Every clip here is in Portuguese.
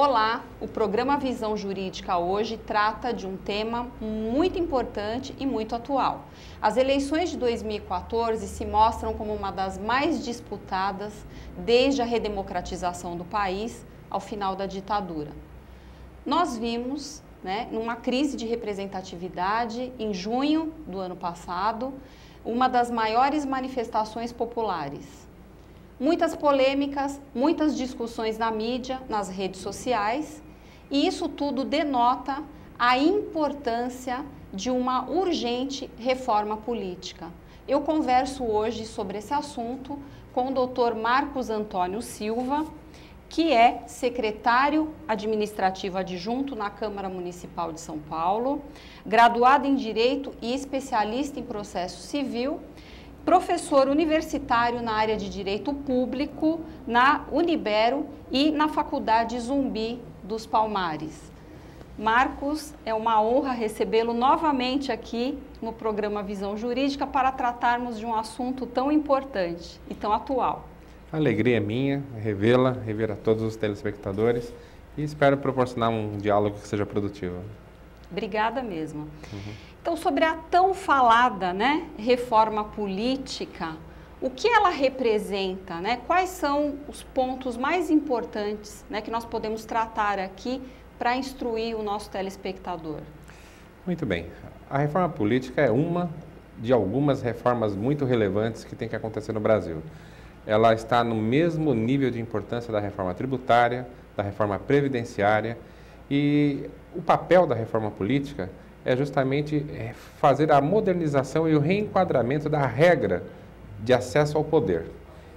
Olá, o programa Visão Jurídica hoje trata de um tema muito importante e muito atual. As eleições de 2014 se mostram como uma das mais disputadas desde a redemocratização do país ao final da ditadura. Nós vimos, numa crise de representatividade, em junho do ano passado, uma das maiores manifestações populares. Muitas polêmicas, muitas discussões na mídia, nas redes sociais, e isso tudo denota a importância de uma urgente reforma política. Eu converso hoje sobre esse assunto com o Dr. Marcos Antônio Silva, que é secretário administrativo adjunto na Câmara Municipal de São Paulo, graduado em Direito e especialista em Processo Civil, professor universitário na área de Direito Público, na Unibero e na Faculdade Zumbi dos Palmares. Marcos, é uma honra recebê-lo novamente aqui no programa Visão Jurídica para tratarmos de um assunto tão importante e tão atual. A alegria é minha, rever a todos os telespectadores e espero proporcionar um diálogo que seja produtivo. Obrigada mesmo. Então, sobre a tão falada, reforma política, o que ela representa, quais são os pontos mais importantes, que nós podemos tratar aqui para instruir o nosso telespectador? Muito bem. A reforma política é uma de algumas reformas muito relevantes que tem que acontecer no Brasil. Ela está no mesmo nível de importância da reforma tributária, da reforma previdenciária, e o papel da reforma política é justamente fazer a modernização e o reenquadramento da regra de acesso ao poder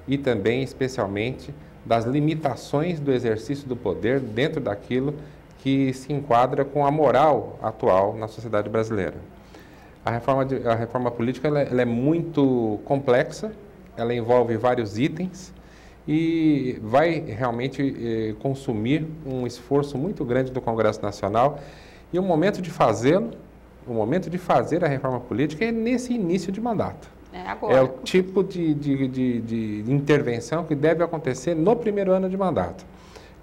e também, especialmente, das limitações do exercício do poder dentro daquilo que se enquadra com a moral atual na sociedade brasileira. A reforma política ela é muito complexa, ela envolve vários itens e vai realmente consumir um esforço muito grande do Congresso Nacional. E o momento de fazê-lo, o momento de fazer a reforma política é nesse início de mandato. Agora. É o tipo de intervenção que deve acontecer no primeiro ano de mandato,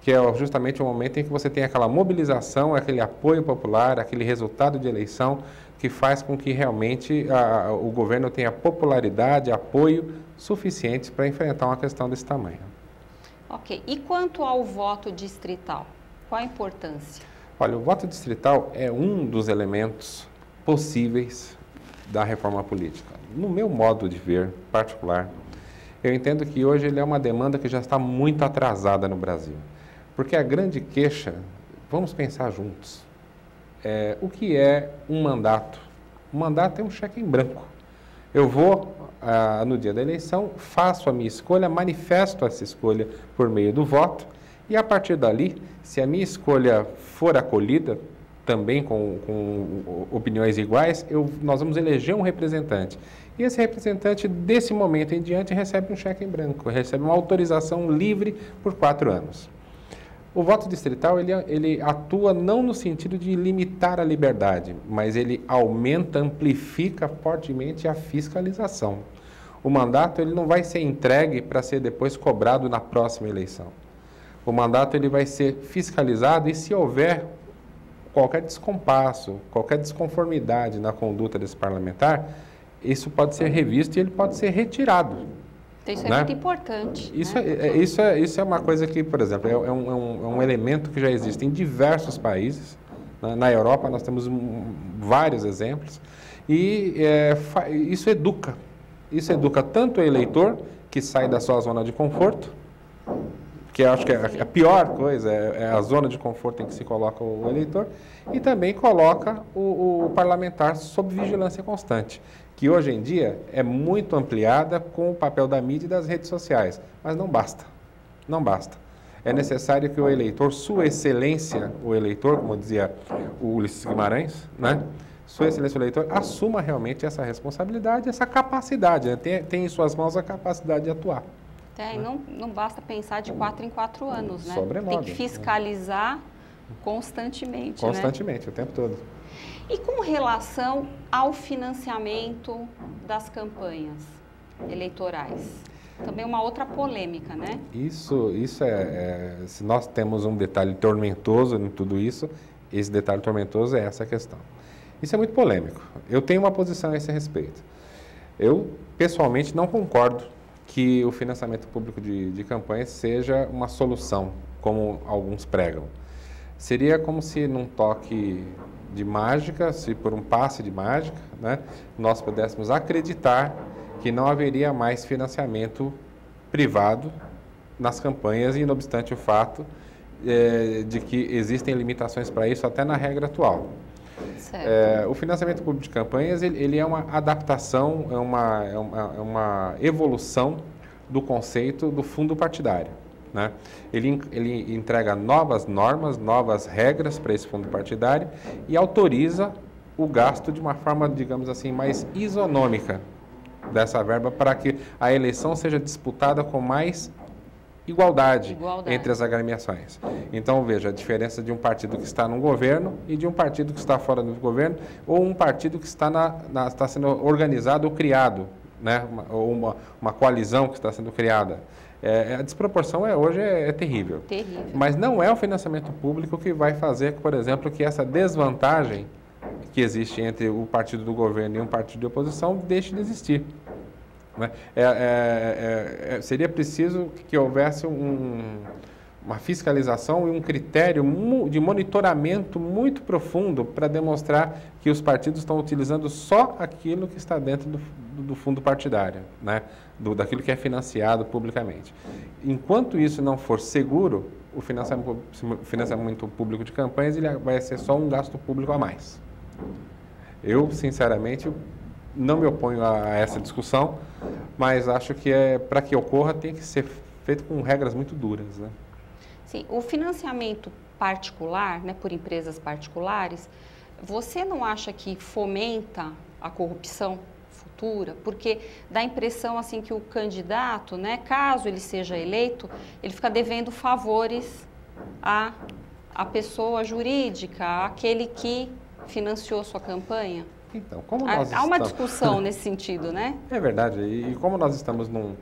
que é justamente o momento em que você tem aquela mobilização, aquele apoio popular, aquele resultado de eleição que faz com que realmente o governo tenha popularidade, apoio suficientes para enfrentar uma questão desse tamanho. Ok. E quanto ao voto distrital? Qual a importância? Olha, o voto distrital é um dos elementos possíveis da reforma política. No meu modo de ver particular, eu entendo que hoje ele é uma demanda que já está muito atrasada no Brasil. Porque a grande queixa, vamos pensar juntos, o que é um mandato? Um mandato é um cheque em branco. Eu vou, no dia da eleição, faço a minha escolha, manifesto essa escolha por meio do voto, e a partir dali, se a minha escolha for acolhida, também com opiniões iguais, nós vamos eleger um representante. E esse representante, desse momento em diante, recebe um cheque em branco, recebe uma autorização livre por 4 anos. O voto distrital, ele atua não no sentido de limitar a liberdade, mas ele aumenta, amplifica fortemente a fiscalização. O mandato ele não vai ser entregue para ser depois cobrado na próxima eleição. O mandato ele vai ser fiscalizado e se houver qualquer descompasso, qualquer desconformidade na conduta desse parlamentar, isso pode ser revisto e ele pode ser retirado. Então, isso é muito importante. Isso é uma coisa que, por exemplo, é um elemento que já existe em diversos países. Na Europa nós temos vários exemplos e isso educa. Isso educa tanto o eleitor, que sai da sua zona de conforto, que eu acho que a pior coisa é a zona de conforto em que se coloca o eleitor, e também coloca o parlamentar sob vigilância constante, que hoje em dia é muito ampliada com o papel da mídia e das redes sociais, mas não basta, não basta. É necessário que o eleitor, sua excelência, o eleitor, como dizia o Ulisses Guimarães, sua excelência, o eleitor, assuma realmente essa responsabilidade, essa capacidade, tem em suas mãos a capacidade de atuar. Não basta pensar de 4 em 4 anos, Sobremodo. Tem que fiscalizar constantemente. Constantemente, o tempo todo. E com relação ao financiamento das campanhas eleitorais? também uma outra polêmica, né? Isso se nós temos um detalhe tormentoso em tudo isso, esse detalhe tormentoso é essa questão. Isso é muito polêmico. Eu tenho uma posição a esse respeito. Eu, pessoalmente, não concordo que o financiamento público de campanhas seja uma solução, como alguns pregam. Seria como se num toque de mágica, se por um passe de mágica, né, nós pudéssemos acreditar que não haveria mais financiamento privado nas campanhas, e não obstante o fato de que existem limitações para isso até na regra atual. O financiamento público de campanhas ele é uma adaptação, é uma evolução do conceito do fundo partidário, né? Ele entrega novas normas, novas regras para esse fundo partidário e autoriza o gasto de uma forma, digamos assim, mais isonômica dessa verba para que a eleição seja disputada com mais igualdade entre as agremiações. Então, veja, a diferença de um partido que está no governo e de um partido que está fora do governo, ou um partido que está sendo organizado ou criado, né? Ou uma coalizão que está sendo criada. A desproporção hoje é terrível. Terrível. Mas não é o financiamento público que vai fazer, por exemplo, que essa desvantagem que existe entre o partido do governo e um partido de oposição deixe de existir. Né? Seria preciso que houvesse uma fiscalização e um critério de monitoramento muito profundo para demonstrar que os partidos estão utilizando só aquilo que está dentro do fundo partidário, né? Daquilo que é financiado publicamente. Enquanto isso não for seguro, o financiamento público de campanhas ele vai ser só um gasto público a mais. Eu, sinceramente, não me oponho a essa discussão, mas acho que para que ocorra tem que ser feito com regras muito duras, né? Sim, o financiamento particular, né, por empresas particulares, você não acha que fomenta a corrupção futura? Porque dá a impressão assim que o candidato, né, caso ele seja eleito, ele fica devendo favores à pessoa jurídica, àquele que financiou sua campanha. Então, como nós há uma discussão nesse sentido, né? É verdade. E como nós estamos num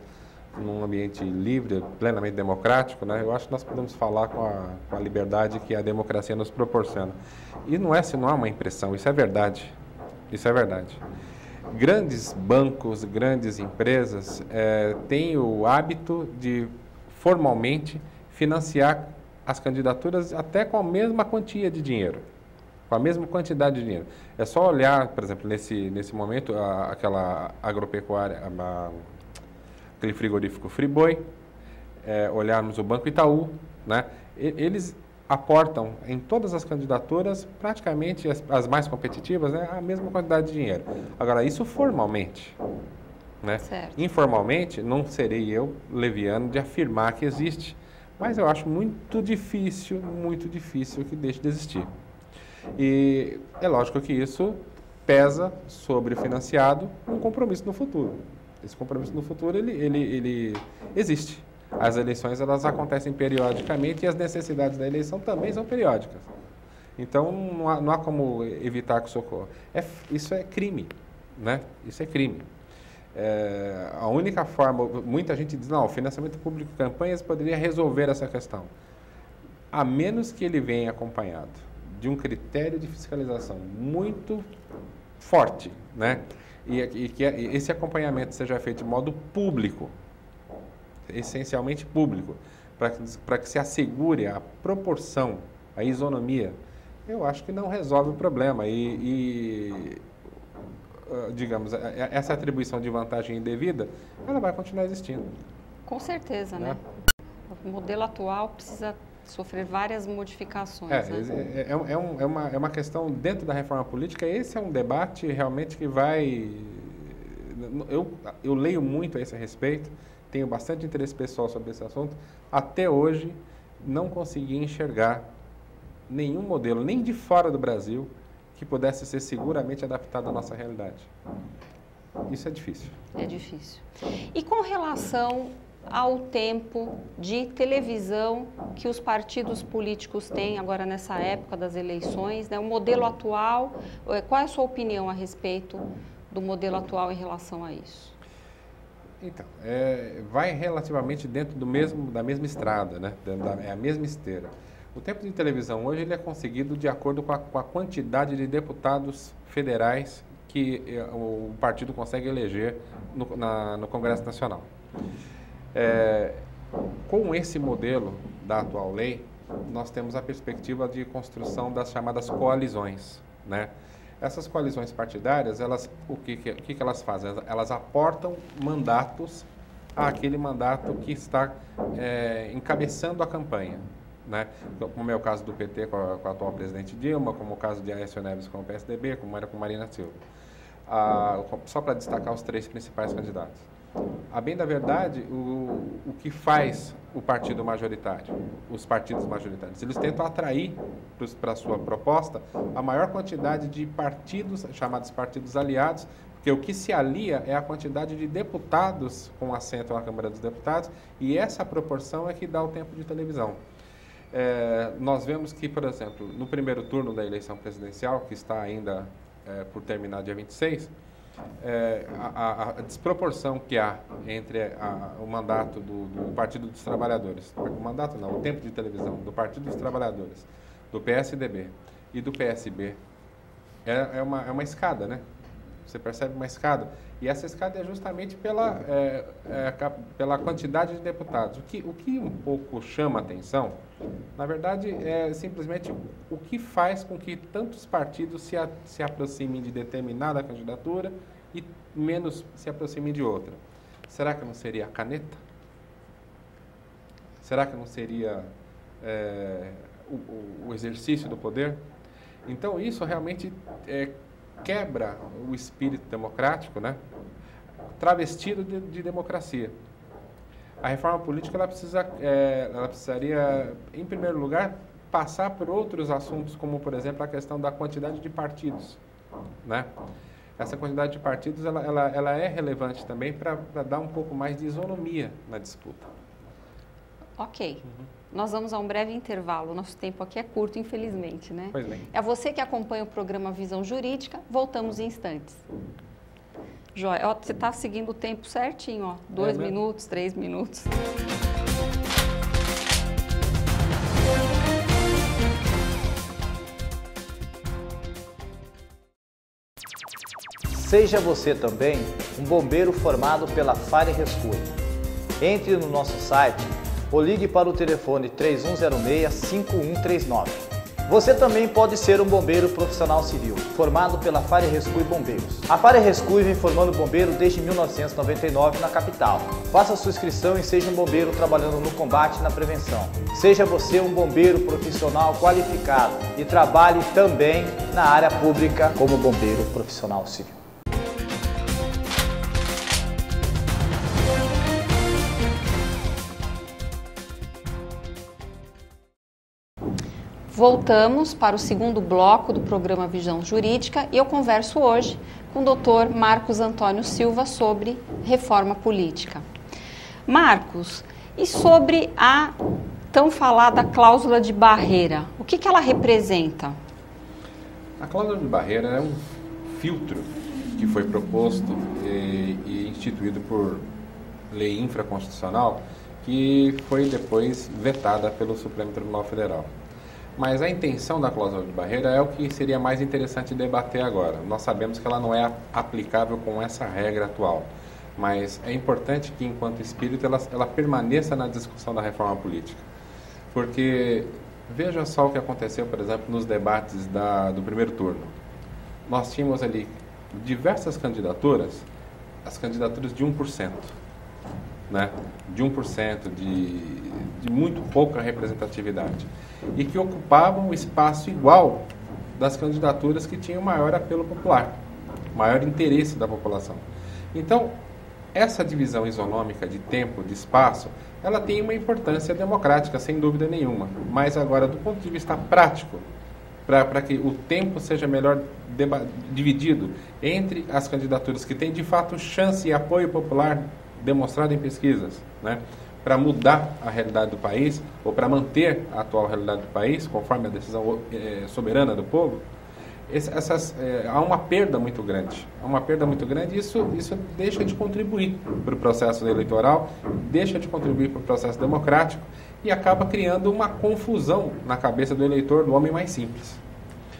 ambiente livre, plenamente democrático, né, eu acho que nós podemos falar com a liberdade que a democracia nos proporciona. E não é uma impressão, isso é verdade. Isso é verdade. Grandes bancos, grandes empresas têm o hábito de formalmente financiar as candidaturas até com a mesma quantia de dinheiro. Com a mesma quantidade de dinheiro. É só olhar, por exemplo, nesse momento, aquela agropecuária, aquele frigorífico Friboi, olharmos o Banco Itaú, né? Eles aportam em todas as candidaturas, praticamente as mais competitivas, né, a mesma quantidade de dinheiro. Agora, isso formalmente, né? Informalmente, não serei eu leviano de afirmar que existe, mas eu acho muito difícil que deixe de existir. E é lógico que isso pesa sobre o financiado um compromisso no futuro. Esse compromisso no futuro, ele existe. As eleições, elas acontecem periodicamente e as necessidades da eleição também são periódicas. Então, não há como evitar que isso ocorra. Isso é crime, né? Isso é crime. A única forma, muita gente diz, não, o financiamento público de campanhas poderia resolver essa questão. A menos que ele venha acompanhado de um critério de fiscalização muito forte, né? E que esse acompanhamento seja feito de modo público, essencialmente público, para que se assegure a proporção, a isonomia, eu acho que não resolve o problema. Digamos, essa atribuição de vantagem indevida, ela vai continuar existindo. Com certeza, né? O modelo atual precisa sofrer várias modificações. É uma questão dentro da reforma política. Esse é um debate realmente que vai... Eu leio muito a esse respeito, tenho bastante interesse pessoal sobre esse assunto. Até hoje, não consegui enxergar nenhum modelo, nem de fora do Brasil, que pudesse ser seguramente adaptado à nossa realidade. Isso é difícil. É difícil. E com relação ao tempo de televisão que os partidos políticos têm agora nessa época das eleições, né? O modelo atual, qual é a sua opinião a respeito do modelo atual em relação a isso? Então, vai relativamente dentro da mesma estrada, né? É a mesma esteira. O tempo de televisão hoje ele é conseguido de acordo com a quantidade de deputados federais que o partido consegue eleger no Congresso Nacional. Com esse modelo da atual lei, nós temos a perspectiva de construção das chamadas coalizões, né? Essas coalizões partidárias, o que elas fazem? Elas aportam mandatos àquele mandato que está encabeçando a campanha, né? Como é o caso do PT com a atual presidente Dilma, como o caso de Aécio Neves com o PSDB, como era com Marina Silva. Só para destacar os 3 principais candidatos. A bem da verdade, o que faz o partido majoritário, os partidos majoritários, eles tentam atrair para a sua proposta a maior quantidade de partidos, chamados partidos aliados, porque o que se alia é a quantidade de deputados com assento na Câmara dos Deputados, e essa proporção é que dá o tempo de televisão. Nós vemos que, por exemplo, no primeiro turno da eleição presidencial, que está ainda por terminar dia 26, a desproporção que há entre o mandato do Partido dos Trabalhadores, o tempo de televisão do Partido dos Trabalhadores, do PSDB e do PSB é uma escada, né? Você percebe uma escada, e essa escada é justamente pela quantidade de deputados. O que um pouco chama a atenção, na verdade, é simplesmente o que faz com que tantos partidos se aproximem de determinada candidatura e menos se aproximem de outra. Será que não seria a caneta? Será que não seria o exercício do poder? Então, isso realmente quebra o espírito democrático, né? Travestido de democracia. A reforma política ela precisaria, em primeiro lugar, passar por outros assuntos, como, por exemplo, a questão da quantidade de partidos, né? Essa quantidade de partidos ela é relevante também para dar um pouco mais de isonomia na disputa. Ok. Nós vamos a um breve intervalo. Nosso tempo aqui é curto, infelizmente, né? Pois bem. É você que acompanha o programa Visão Jurídica. Voltamos em instantes. Joia, você está seguindo o tempo certinho, ó. 2 minutos, 3 minutos. Seja você também um bombeiro formado pela Fire Rescue. Entre no nosso site ou ligue para o telefone 3106-5139. Você também pode ser um bombeiro profissional civil, formado pela Fire Rescue Bombeiros. A Fire Rescue vem formando bombeiro desde 1999 na capital. Faça sua inscrição e seja um bombeiro trabalhando no combate e na prevenção. Seja você um bombeiro profissional qualificado e trabalhe também na área pública como bombeiro profissional civil. Voltamos para o segundo bloco do programa Visão Jurídica e eu converso hoje com o Dr. Marcos Antônio Silva sobre reforma política. Marcos, e sobre a tão falada cláusula de barreira, o que ela representa? A cláusula de barreira é um filtro que foi proposto e instituído por lei infraconstitucional que foi depois vetada pelo Supremo Tribunal Federal. Mas a intenção da cláusula de barreira é o que seria mais interessante debater agora. Nós sabemos que ela não é aplicável com essa regra atual, mas é importante que, enquanto espírito, ela permaneça na discussão da reforma política. Porque veja só o que aconteceu, por exemplo, nos debates do primeiro turno. Nós tínhamos ali diversas candidaturas, as candidaturas de 1%, né? De 1%, de muito pouca representatividade, e que ocupavam o espaço igual das candidaturas que tinham maior apelo popular, maior interesse da população. Então, essa divisão isonômica de tempo, de espaço, ela tem uma importância democrática, sem dúvida nenhuma, mas agora, do ponto de vista prático, para que o tempo seja melhor dividido entre as candidaturas que têm, de fato, chance e apoio popular demonstrado em pesquisas, né, para mudar a realidade do país, ou para manter a atual realidade do país, conforme a decisão soberana do povo, há uma perda muito grande. Há uma perda muito grande e isso deixa de contribuir para o processo eleitoral, deixa de contribuir para o processo democrático e acaba criando uma confusão na cabeça do eleitor, do homem mais simples.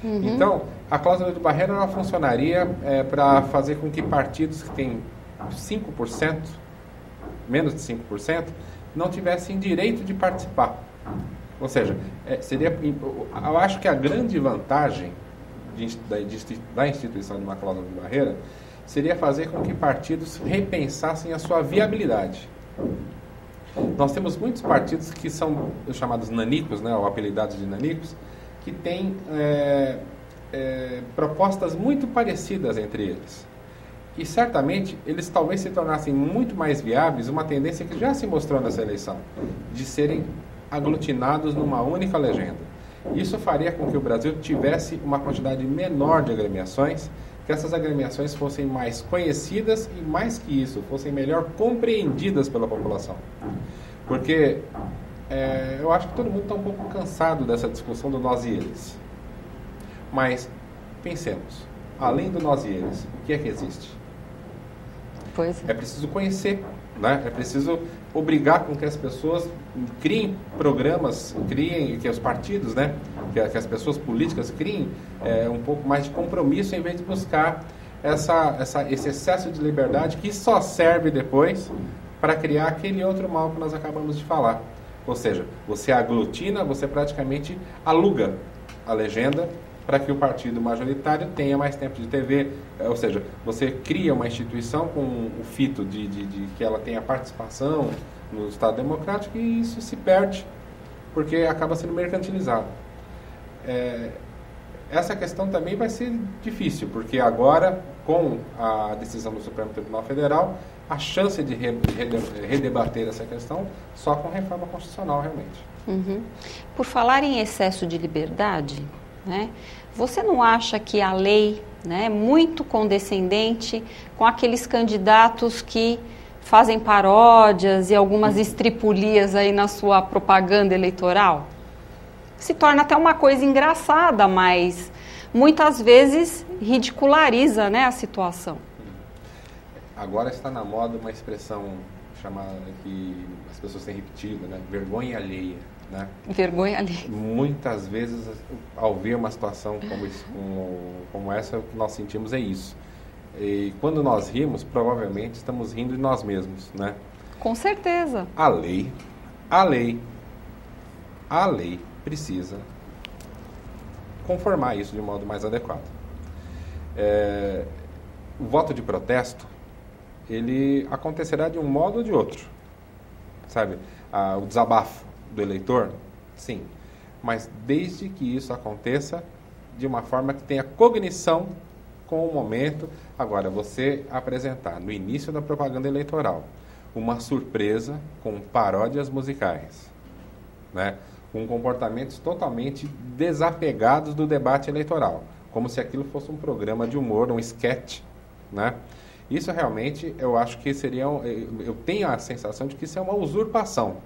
Então, a cláusula de barreira ela funcionaria para fazer com que partidos que têm 5%, menos de 5%, não tivessem direito de participar. Ou seja, eu acho que a grande vantagem da instituição de uma cláusula de barreira seria fazer com que partidos repensassem a sua viabilidade. Nós temos muitos partidos que são os chamados nanicos, né, ou apelidados de nanicos, que têm propostas muito parecidas entre eles. E certamente eles talvez se tornassem muito mais viáveis, uma tendência que já se mostrou nessa eleição, de serem aglutinados numa única legenda. Isso faria com que o Brasil tivesse uma quantidade menor de agremiações, que essas agremiações fossem mais conhecidas e, mais que isso, fossem melhor compreendidas pela população. Porque eu acho que todo mundo está um pouco cansado dessa discussão do nós e eles. Mas, pensemos, além do nós e eles, o que é que existe? Pois é. É preciso conhecer, né? É preciso obrigar com que as pessoas criem programas, que os partidos, né? Que as pessoas políticas criem um pouco mais de compromisso em vez de buscar esse excesso de liberdade que só serve depois para criar aquele outro mal que nós acabamos de falar. Ou seja, você aglutina, você praticamente aluga a legenda para que o partido majoritário tenha mais tempo de TV, ou seja, você cria uma instituição com o fito de que ela tenha participação no Estado Democrático e isso se perde, porque acaba sendo mercantilizado. Essa questão também vai ser difícil, porque agora, com a decisão do Supremo Tribunal Federal, a chance de redebater essa questão só com reforma constitucional, realmente. Por falar em excesso de liberdade, né, você não acha que a lei, né, é muito condescendente com aqueles candidatos que fazem paródias e algumas estripulias aí na sua propaganda eleitoral? Se torna até uma coisa engraçada, mas muitas vezes ridiculariza, né, a situação. Agora está na moda uma expressão chamada que as pessoas têm repetido, né, vergonha alheia. Né? Vergonha alheia. Muitas vezes, ao ver uma situação como essa, o que nós sentimos é isso. E quando nós rimos, provavelmente estamos rindo de nós mesmos, né? Com certeza. A lei precisa conformar isso de um modo mais adequado. O voto de protesto, ele acontecerá de um modo ou de outro, sabe? O desabafo do eleitor, sim, mas desde que isso aconteça de uma forma que tenha cognição com o momento. Agora, você apresentar no início da propaganda eleitoral uma surpresa com paródias musicais, né, com comportamentos totalmente desapegados do debate eleitoral, como se aquilo fosse um programa de humor, um sketch, né? Isso realmente, eu acho que seria, eu tenho a sensação de que isso é uma usurpação.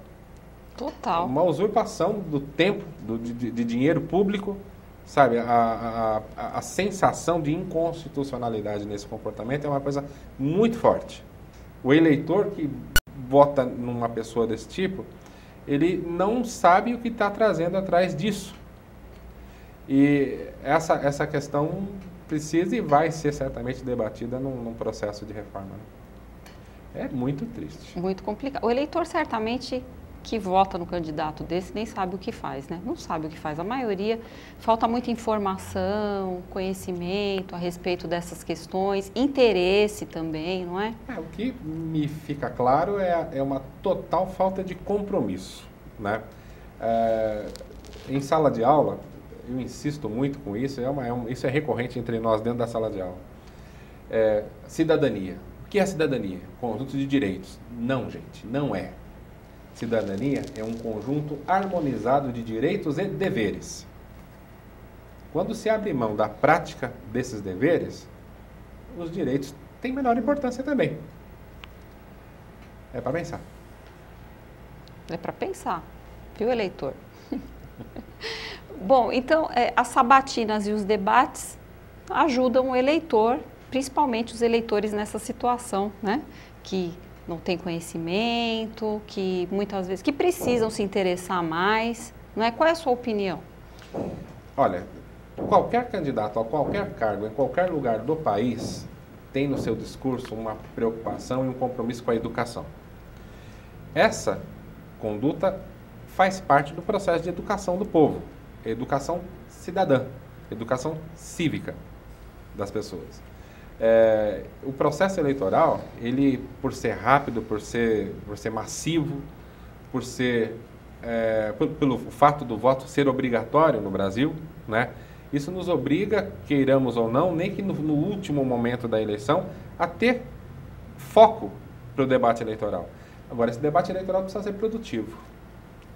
Total. Uma usurpação do tempo, de dinheiro público, sabe? A sensação de inconstitucionalidade nesse comportamento é uma coisa muito forte. O eleitor que vota numa pessoa desse tipo, ele não sabe o que está trazendo atrás disso. E essa questão precisa e vai ser certamente debatida num processo de reforma. É muito triste. Muito complicado. O eleitor certamente que vota no candidato desse nem sabe o que faz, né? Não sabe o que faz. A maioria, falta muita informação, conhecimento a respeito dessas questões, interesse também, não é? O que me fica claro é uma total falta de compromisso, né? Em sala de aula, eu insisto muito com isso, isso é recorrente entre nós dentro da sala de aula. Cidadania. O que é cidadania? Conjunto de direitos. Não, gente, não é. Cidadania é um conjunto harmonizado de direitos e deveres. Quando se abre mão da prática desses deveres, os direitos têm menor importância também. É para pensar. É para pensar, viu, eleitor? Bom, então, as sabatinas e os debates ajudam o eleitor, principalmente os eleitores nessa situação, né? Que não tem conhecimento, que muitas vezes que precisam se interessar mais, não é? Qual é a sua opinião? Olha, qualquer candidato a qualquer cargo, em qualquer lugar do país, tem no seu discurso uma preocupação e um compromisso com a educação. Essa conduta faz parte do processo de educação do povo, educação cidadã, educação cívica das pessoas. O processo eleitoral, ele, por ser rápido, por ser massivo, pelo fato do voto ser obrigatório no Brasil, né? Isso nos obriga, queiramos ou não, nem que no último momento da eleição, a ter foco para o debate eleitoral. Agora, esse debate eleitoral precisa ser produtivo.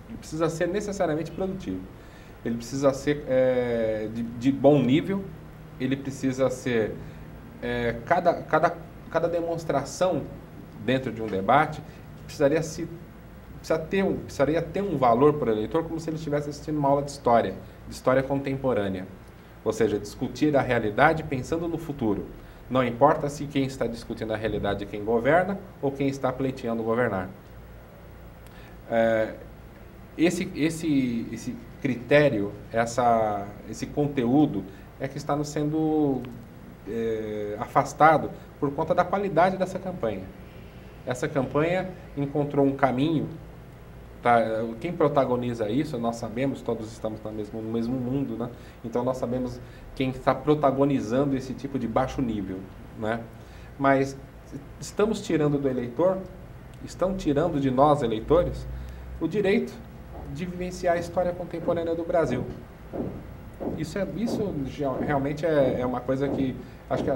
Ele precisa ser necessariamente produtivo. Ele precisa ser de bom nível, ele precisa ser... cada demonstração dentro de um debate precisaria ter um valor para o eleitor como se ele estivesse assistindo uma aula de história contemporânea. Ou seja, discutir a realidade pensando no futuro. Não importa se quem está discutindo a realidade é quem governa ou quem está pleiteando governar. Esse critério, esse conteúdo é que está nos sendo afastado por conta da qualidade dessa campanha. Essa campanha encontrou um caminho. Quem protagoniza isso, nós sabemos, todos estamos no mesmo mundo, né? Então nós sabemos quem está protagonizando esse tipo de baixo nível, né? Mas estamos tirando do eleitor, estão tirando de nós, eleitores, o direito de vivenciar a história contemporânea do Brasil. Isso realmente é uma coisa que acho que é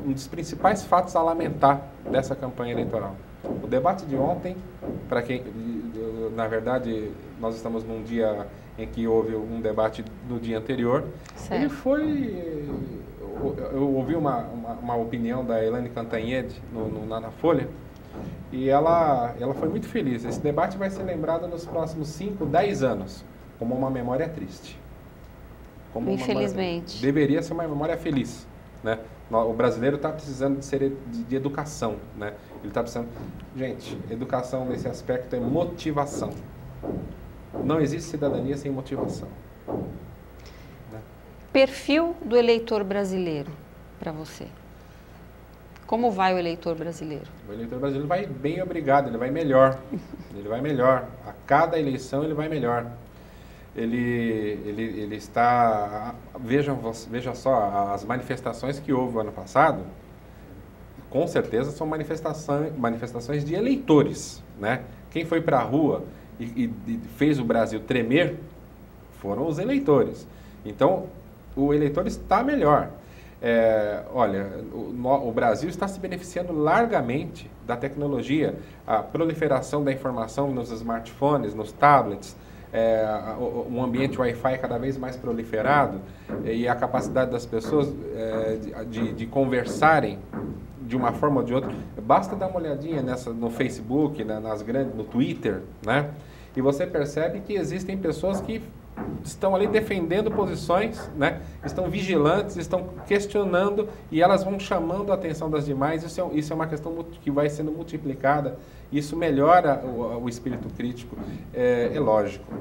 um dos principais fatos a lamentar dessa campanha eleitoral. O debate de ontem, para quem, na verdade, nós estamos num dia em que houve um debate no dia anterior, certo. Ele foi... Eu ouvi uma opinião da Elaine Cantanhede na Folha, e ela foi muito feliz. Esse debate vai ser lembrado nos próximos 5, 10 anos, como uma memória triste. Infelizmente. Deveria ser uma memória feliz, né? O brasileiro está precisando de educação, né? Ele está precisando... Gente, educação nesse aspecto é motivação. Não existe cidadania sem motivação. Né? Perfil do eleitor brasileiro, para você. Como vai o eleitor brasileiro? O eleitor brasileiro vai bem, obrigado, ele vai melhor. Ele vai melhor. A cada eleição ele vai melhor. Ele está... Veja só, as manifestações que houve no ano passado, com certeza são manifestações de eleitores, né? Quem foi para a rua e fez o Brasil tremer foram os eleitores. Então, o eleitor está melhor. Olha, o Brasil está se beneficiando largamente da tecnologia, a proliferação da informação nos smartphones, nos tablets, um ambiente Wi-Fi cada vez mais proliferado e a capacidade das pessoas de conversarem de uma forma ou de outra. Basta dar uma olhadinha no Facebook, no Twitter, né? E você percebe que existem pessoas que estão ali defendendo posições, né? Estão vigilantes, estão questionando e elas vão chamando a atenção das demais. Isso é uma questão que vai sendo multiplicada. Isso melhora o espírito crítico. É lógico.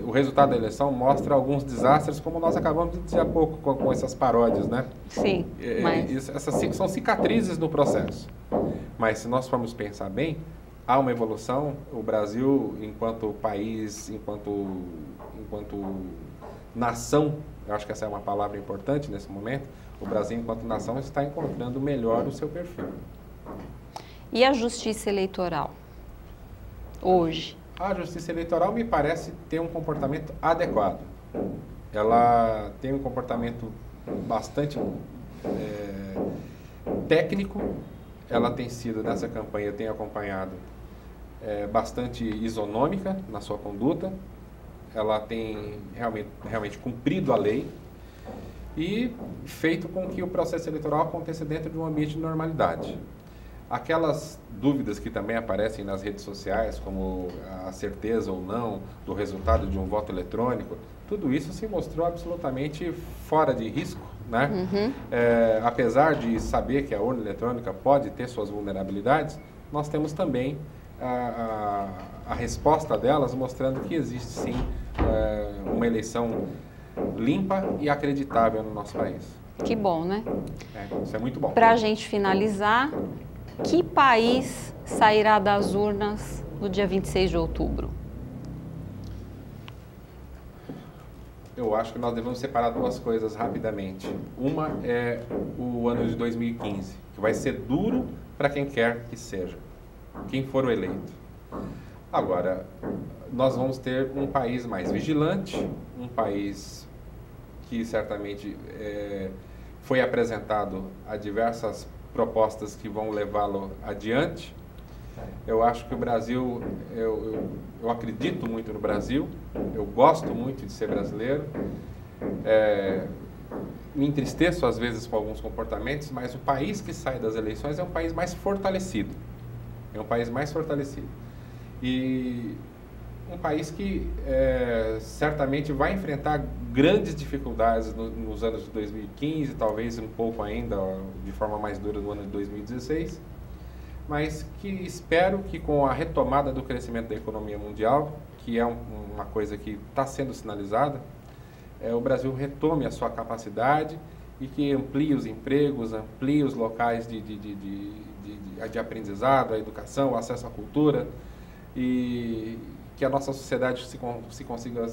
O resultado da eleição mostra alguns desastres, como nós acabamos de dizer há pouco com essas paródias, né? Sim, mas... Essas são cicatrizes no processo. Mas se nós formos pensar bem, há uma evolução. O Brasil, enquanto país, enquanto nação, eu acho que essa é uma palavra importante nesse momento, o Brasil, enquanto nação, está encontrando melhor o seu perfil. E a justiça eleitoral, hoje? A justiça eleitoral me parece ter um comportamento adequado. Ela tem um comportamento bastante técnico. Ela tem sido, nessa campanha, eu tenho acompanhado, bastante isonômica na sua conduta. Ela tem realmente cumprido a lei e feito com que o processo eleitoral aconteça dentro de um ambiente de normalidade. Aquelas dúvidas que também aparecem nas redes sociais, como a certeza ou não do resultado de um voto eletrônico, tudo isso se mostrou absolutamente fora de risco, né? Apesar de saber que a urna eletrônica pode ter suas vulnerabilidades, nós temos também a resposta delas mostrando que existe sim uma eleição limpa e acreditável no nosso país. Que bom, né? Isso é muito bom. Para a gente finalizar, que país sairá das urnas no dia 26 de outubro? Eu acho que nós devemos separar duas coisas rapidamente. Uma é o ano de 2015, que vai ser duro para quem quer que seja, quem for o eleito. Agora, nós vamos ter um país mais vigilante, um país que certamente foi apresentado a diversas propostas que vão levá-lo adiante. Eu acho que o Brasil, eu acredito muito no Brasil, eu gosto muito de ser brasileiro, me entristeço às vezes com alguns comportamentos, mas o país que sai das eleições é um país mais fortalecido, e um país que certamente vai enfrentar grandes dificuldades nos anos de 2015, talvez um pouco ainda de forma mais dura no ano de 2016, mas que espero que com a retomada do crescimento da economia mundial, que é uma coisa que está sendo sinalizada, o Brasil retome a sua capacidade e que amplie os empregos, amplie os locais de aprendizado, a educação, o acesso à cultura, e que a nossa sociedade se consiga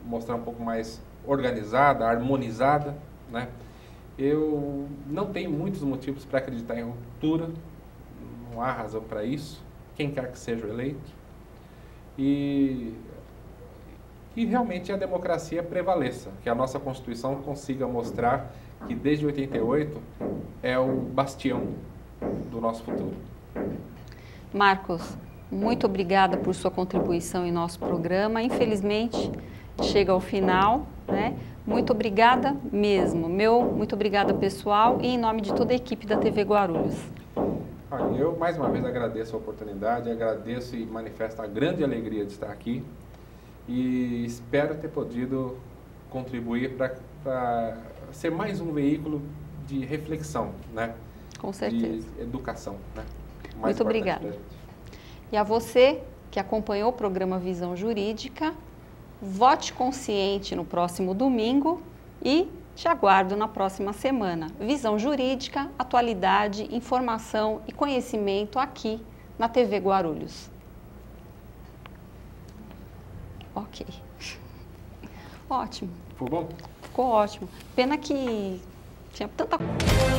mostrar um pouco mais organizada, harmonizada, né? Eu não tenho muitos motivos para acreditar em ruptura, não há razão para isso, quem quer que seja eleito, e realmente a democracia prevaleça, que a nossa Constituição consiga mostrar que desde 88 é o bastião do nosso futuro. Marcos, muito obrigada por sua contribuição em nosso programa. Infelizmente, chega ao final, né? Muito obrigada mesmo. Muito obrigada, pessoal, e em nome de toda a equipe da TV Guarulhos. Eu, mais uma vez, agradeço a oportunidade, agradeço e manifesto a grande alegria de estar aqui e espero ter podido contribuir para ser mais um veículo de reflexão, né? Com certeza. De educação, né? Muito obrigada. E a você que acompanhou o programa Visão Jurídica, vote consciente no próximo domingo e te aguardo na próxima semana. Visão Jurídica, atualidade, informação e conhecimento aqui na TV Guarulhos. Ok. Ótimo. Ficou bom? Ficou ótimo. Pena que tinha tanta coisa.